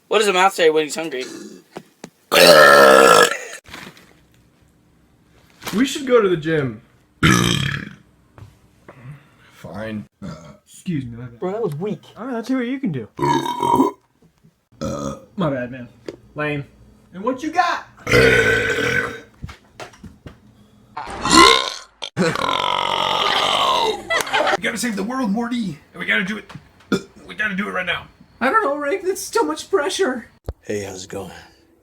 What does a mouse say when he's hungry? We should go to the gym. Fine. Excuse me, my bad. Bro, that was weak. Alright, let's see what you can do. My bad, man. Lame. And what you got? We gotta save the world, Morty. And we gotta do it. We gotta do it right now. I don't know, Rick. That's too much pressure. Hey, how's it going?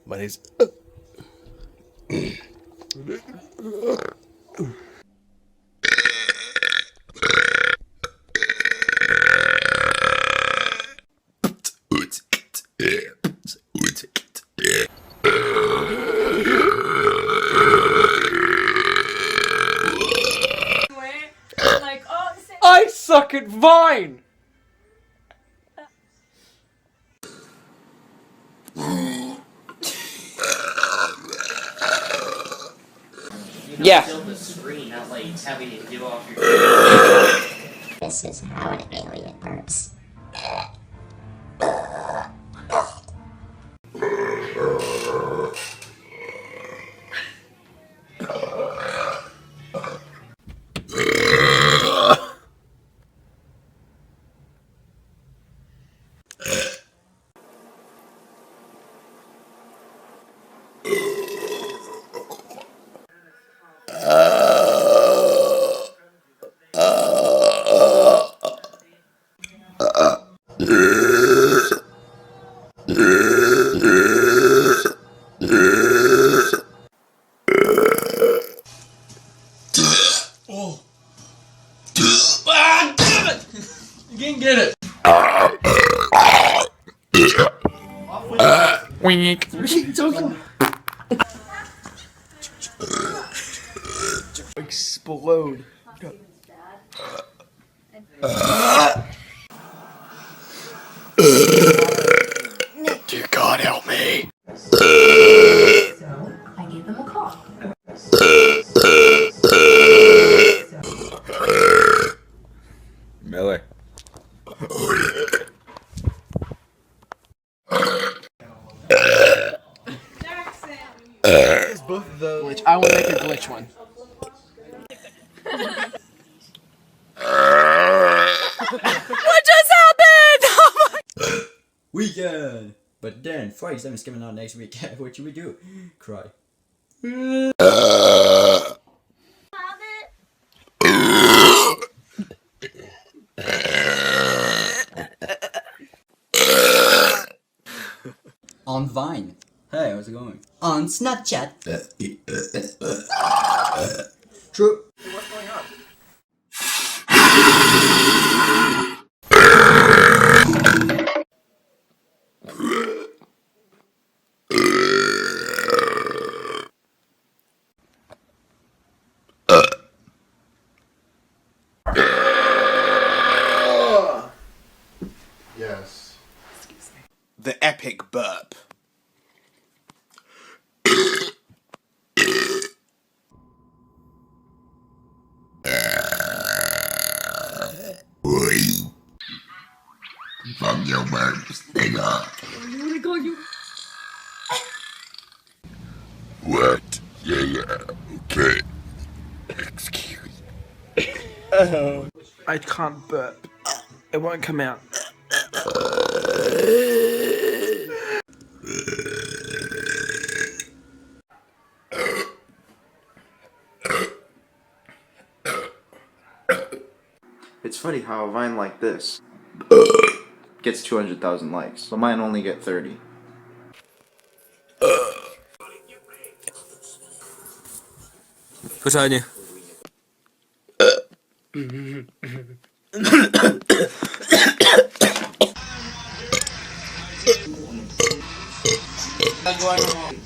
My name's... I suck at Vine! Yeah. The screen, not like having to do off your. This is how an alien burps. Oh. Ah, damn it! You can't get it. Wink. Explode. Dear God, help me. So, I gave them a call. Miller. Both of those. Glitch. I will make a glitch one. What just happened? Oh my. Weekend! But then, Friday 7 is coming out next week. What should we do? Cry. On Vine. Hey, how's it going? On Snapchat. True. What's going on? Yes. The epic burp. Fuck your burps, nigga. What? Yeah, okay. Excuse me. I can't burp. It won't come out. It's funny how a Vine like this gets 200,000 likes, but mine only get 30. Pytanie. I'm going home.